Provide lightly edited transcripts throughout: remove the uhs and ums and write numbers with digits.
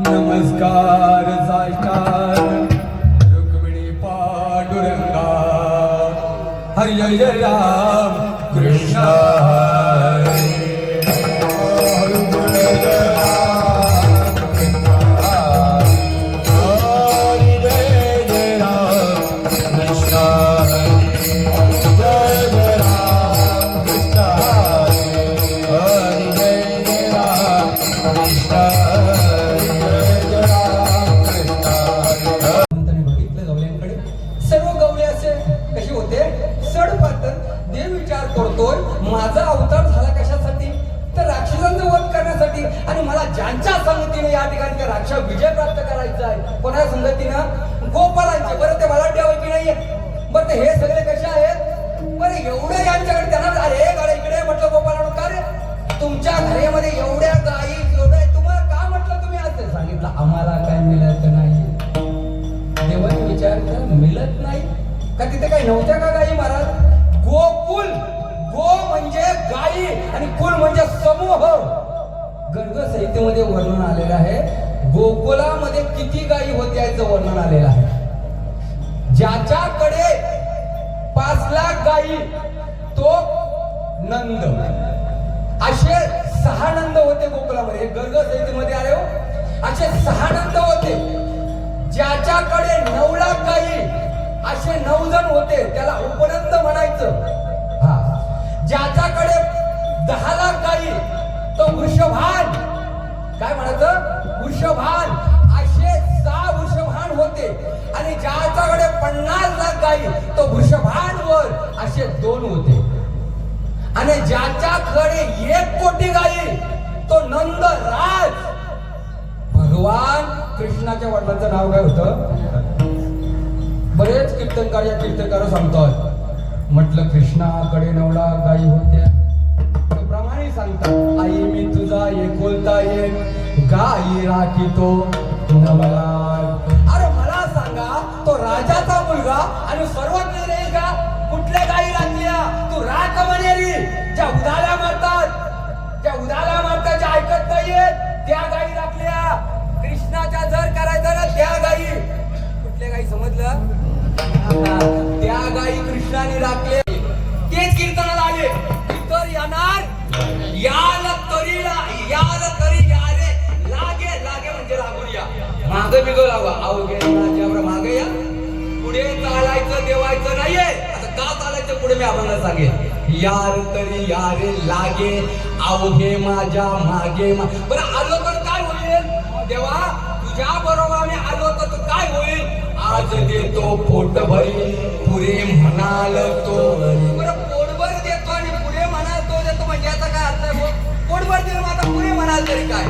नमस्कार साष्टांग रुक्मिणी पांडुरंगा हरी जय जय राम कृष्ण माझा अवतार झाला कशासाठी तर राक्षसांचा वध करण्यासाठी आणि मला ज्यांच्या संगतीने या ठिकाणी त्या राक्षस विजय प्राप्त करायचा आहे कोणा संगतीनं गोपालांचे बरं ते मला ठेवायची नाहीये बरं ते हे सगळे कसे आहेत बरं एवढे यांच्याकडे त्यांना अरे गाडी इकडे म्हटलं गोपालांनो का रे तुमच्या घरामध्ये एवढ्या गायी एवढ्या तुम्हाला का म्हटलं तुम्ही असं सांगितलं आम्हाला काय मिळत नाही देवाने विचारलं मिळत नाही का तिथे काही नव्हत्या का गायी महाराज गोकुल गो म्हणजे गायी आणि कुल म्हणजे समूह गर्ग संहितेमध्ये वर्णन आलेलं आहे गोकुलामध्ये किती गायी होत्या याचं वर्णन आलेलं आहे ज्याच्याकडे 5 लाख गायी तो नंद असे 6 नंद होते गोकुलामध्ये गर्ग संहितेमध्ये आले हो असे 6 नंद होते ज्याच्याकडे 9 लाख गायी असे 9 जण होते त्याला उपनंद म्हणायचं ज्याच्याकडे 10 लाख गायी तो वृषभान काय म्हणायचं वृषभान असे 6 वृषभान होते आणि ज्याच्याकडे 50 लाख गायी तो वृषभान वर असे 2 होते आणि ज्याच्याकडे 1 कोटी गायी तो नंदराज भगवान कृष्णाच्या वडिलांचं नाव काय होतं बरेच कीर्तनकार या कीर्तनकार सांगतात म्हटलं कृष्णाकडे 9 लाख गायी होत्या प्रमाणे सांगतात आई मी तुझा एकुलता एक गायी राखीतो 9 लाख अरे मला सांगा तो राजाचा मुलगा आणि सर्वज्ञ नाही का कुठल्या गायी राखल्या तू राख मनेरी ज्या उदाल्या मारतात ज्या ऐकत नाहीयेत त्या गायी राखल्या कृष्णाच्या जर करायचं ना त्या गायी कुठल्या गायी समजलं त्या गायी कृष्णाने राखले तेच कीर्तनाला आले इतर येणार याल तरी यारे लागे म्हणजे लागून या मागे बिगो लावा अवघे माझ्यावर मागे या पुढे चालायचं देवायचं नाहीये आता का चालायचं पुढे मी आपल्याला सांगेन यार तरी यारे लागे अवघे माझ्या मागे बरं आलो तर काय होईल देवा तुझ्या बरोबर आलो तर काय होईल आज देतो पोट भरी पुरे म्हणाल तो बरं पोटभर देतो आणि पुढे म्हणाल तो देतो म्हणजे याचा काय अर्थ आहे पोटभर दिलं आता पुढे म्हणाल तरी काय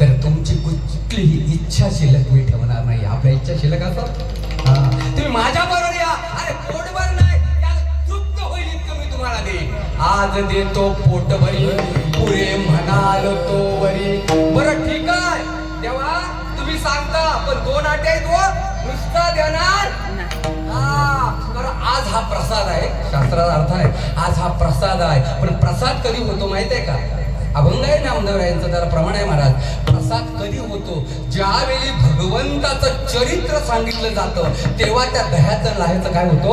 तर तुमची कुठलीही इच्छा शिल्लक मी ठेवणार नाही आपल्या इच्छा शिल्लक असतात तुम्ही माझ्या बरोबर या अरे पोटभर नाही त्याला तृप्त होईल इतकं मी तुम्हाला देईन आज देतो पोट भरी पुरे म्हणाल तो वरी बरं ठीक आहे तेव्हा तुम्ही सांगता पण 2 आटे आहेत नुसता देणार आज हा प्रसाद आहे शास्त्राचा अर्थ आहे आज हा प्रसाद आहे पण प्रसाद कधी होतो माहित आहे का अभंग आहे नामदेव यांचं त्याला प्रमाण आहे महाराज प्रसाद कधी होतो ज्यावेळी भगवंताचं चरित्र सांगितलं जातं तेव्हा त्या दह्याचं लाह्याचं काय होतो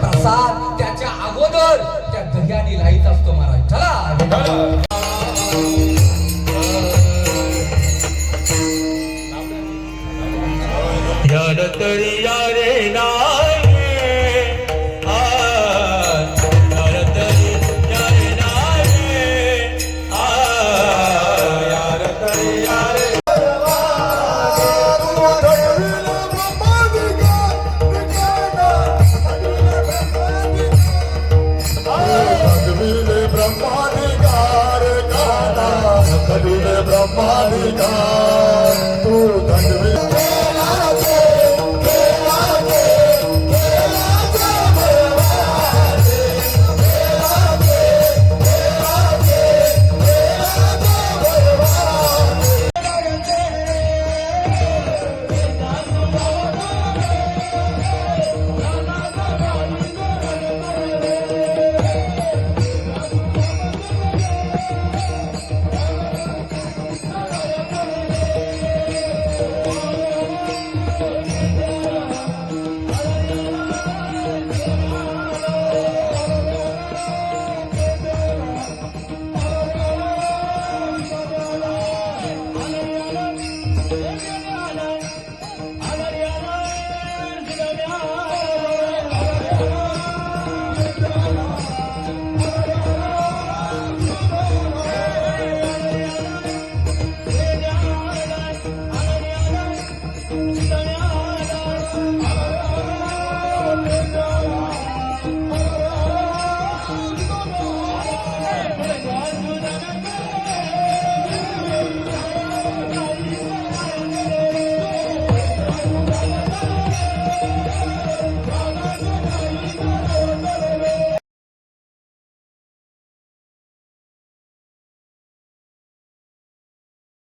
प्रसाद त्याच्या अगोदर त्या दह्याने लाहीत असतो महाराज चला यार तरी यारे नारे यार तरी यारे नारे यार तरी यारे ब्रह्माधिकार